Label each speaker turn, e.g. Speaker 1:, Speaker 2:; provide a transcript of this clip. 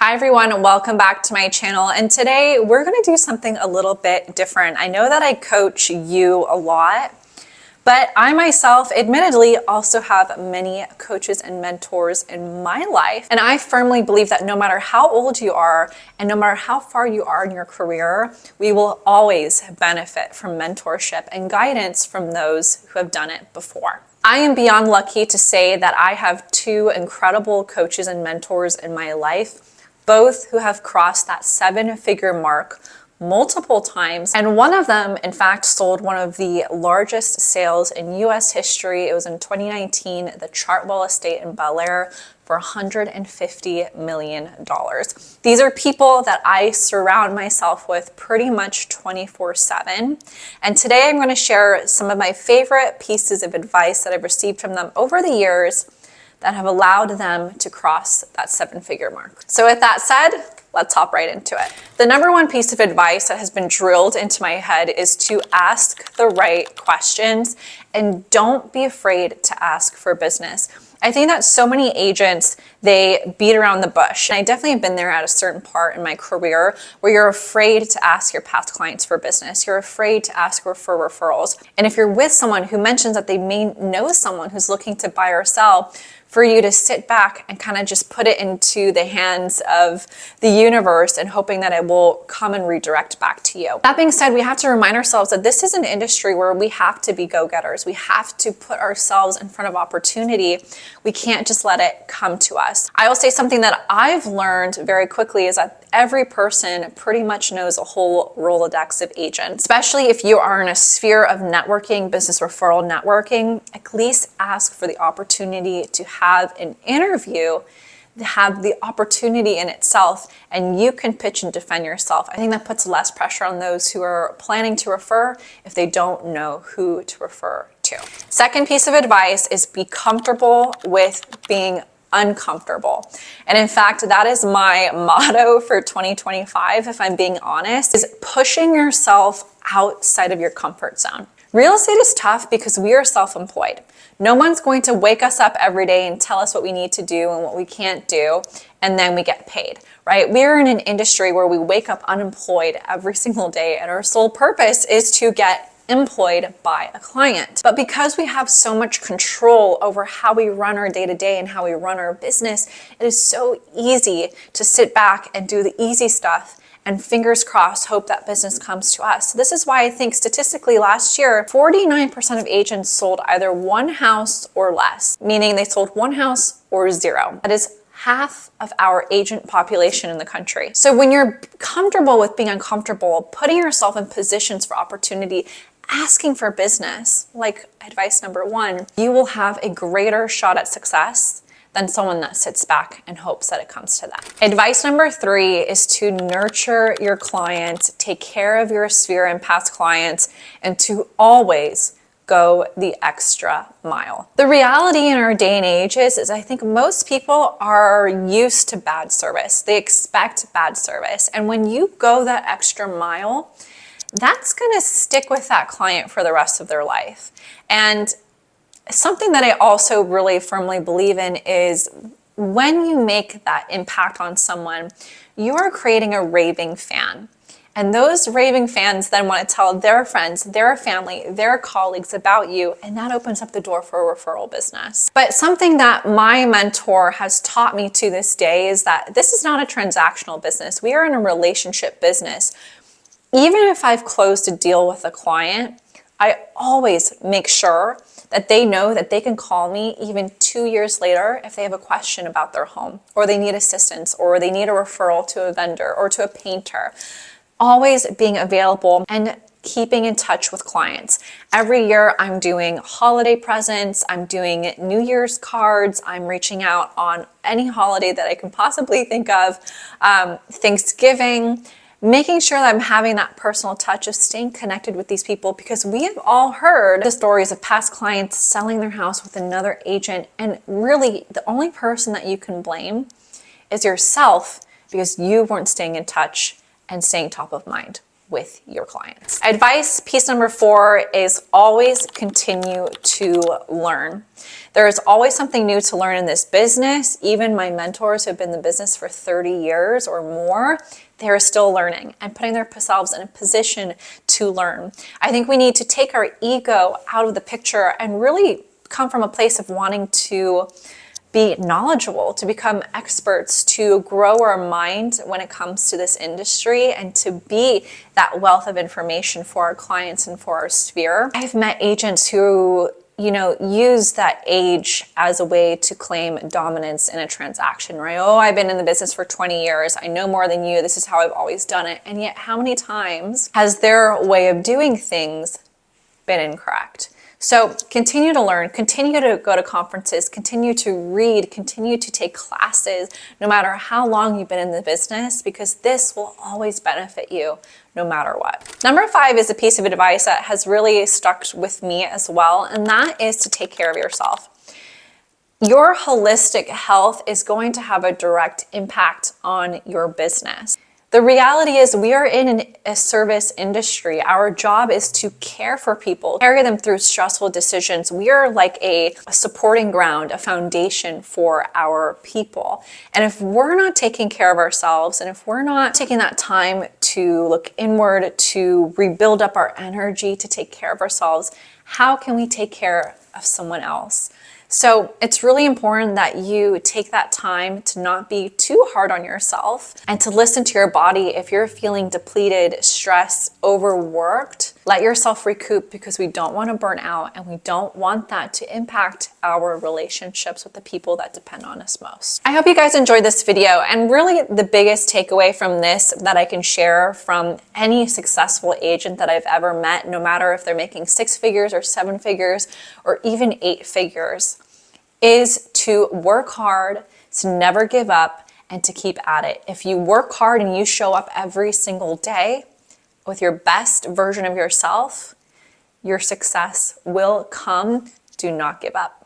Speaker 1: Hi everyone, welcome back to my channel, and today we're going to do something a little bit different. I know that I coach you a lot, but I myself admittedly also have many coaches and mentors in my life, and I firmly believe that no matter how old you are and no matter how far you are in your career, we will always benefit from mentorship and guidance from those who have done it before. I am beyond lucky to say that I have two incredible coaches and mentors in my life, both who have crossed that seven-figure mark multiple times. And one of them, in fact, sold one of the largest sales in US history. It was in 2019, the Chartwell estate in Bel Air for $150 million. These are people that I surround myself with pretty much 24/7. And today I'm going to share some of my favorite pieces of advice that I've received from them over the years that have allowed them to cross that seven-figure mark. So with that said, let's hop right into it. The number one piece of advice that has been drilled into my head is to ask the right questions and don't be afraid to ask for business. I think that so many agents, they beat around the bush. And I definitely have been there at a certain part in my career where you're afraid to ask your past clients for business. You're afraid to ask for referrals. And if you're with someone who mentions that they may know someone who's looking to buy or sell, for you to sit back and kind of just put it into the hands of the universe and hoping that it will come and redirect back to you. That being said, we have to remind ourselves that this is an industry where we have to be go-getters. We have to put ourselves in front of opportunity. We can't just let it come to us. I will say something that I've learned very quickly is that every person pretty much knows a whole Rolodex of agents, especially if you are in a sphere of networking, business referral networking. At least ask for the opportunity to have an interview, to have the opportunity in itself, and you can pitch and defend yourself. I think that puts less pressure on those who are planning to refer if they don't know who to refer to. Second piece of advice is be comfortable with being uncomfortable. And in fact, that is my motto for 2025, if I'm being honest, is pushing yourself outside of your comfort zone. Real estate is tough because we are self-employed. No one's going to wake us up every day and tell us what we need to do and what we can't do, and then we get paid, right? We're in an industry where we wake up unemployed every single day, and our sole purpose is to get employed by a client. But because we have so much control over how we run our day-to-day and how we run our business, it is so easy to sit back and do the easy stuff and fingers crossed hope that business comes to us. This is why I think statistically last year, 49% of agents sold either one house or less, meaning they sold one house or zero. That is half of our agent population in the country. So when you're comfortable with being uncomfortable, putting yourself in positions for opportunity, asking for business, like advice number one, you will have a greater shot at success than someone that sits back and hopes that it comes to them. Advice number three is to nurture your clients, take care of your sphere and past clients, and to always go the extra mile. The reality in our day and age is I think most people are used to bad service. They expect bad service. And when you go that extra mile, that's gonna stick with that client for the rest of their life. And something that I also really firmly believe in is when you make that impact on someone, you are creating a raving fan. And those raving fans then want to tell their friends, their family, their colleagues about you, and that opens up the door for a referral business. But something that my mentor has taught me to this day is that this is not a transactional business. We are in a relationship business. Even if I've closed a deal with a client, I always make sure that they know that they can call me even 2 years later if they have a question about their home, or they need assistance, or they need a referral to a vendor or to a painter. Always being available and keeping in touch with clients. Every year I'm doing holiday presents, I'm doing New Year's cards, I'm reaching out on any holiday that I can possibly think of, Thanksgiving, making sure that I'm having that personal touch of staying connected with these people, because we have all heard the stories of past clients selling their house with another agent, and really the only person that you can blame is yourself because you weren't staying in touch and staying top of mind. with your clients. Advice piece number 4 is always continue to learn. There is always something new to learn in this business. Even my mentors who have been in the business for 30 years or more, they're still learning and putting themselves in a position to learn. I think we need to take our ego out of the picture and really come from a place of wanting to be knowledgeable, to become experts, to grow our mind when it comes to this industry, and to be that wealth of information for our clients and for our sphere. I've met agents who, use that age as a way to claim dominance in a transaction, right? Oh, I've been in the business for 20 years. I know more than you. This is how I've always done it. And yet, how many times has their way of doing things been incorrect? So continue to learn, continue to go to conferences, continue to read, continue to take classes, no matter how long you've been in the business, because this will always benefit you no matter what. Number 5 is a piece of advice that has really stuck with me as well, and that is to take care of yourself. Your holistic health is going to have a direct impact on your business. The reality is we are in a service industry. Our job is to care for people, carry them through stressful decisions. We are like a supporting ground, a foundation for our people. And if we're not taking care of ourselves, and if we're not taking that time to look inward, to rebuild up our energy, to take care of ourselves, how can we take care of someone else? So it's really important that you take that time to not be too hard on yourself and to listen to your body. If you're feeling depleted, stressed, overworked, let yourself recoup, because we don't want to burn out and we don't want that to impact our relationships with the people that depend on us most. I hope you guys enjoyed this video, and really the biggest takeaway from this that I can share from any successful agent that I've ever met, no matter if they're making 6 figures or 7 figures or even 8 figures, is to work hard, to never give up, and to keep at it. If you work hard and you show up every single day with your best version of yourself, your success will come. Do not give up.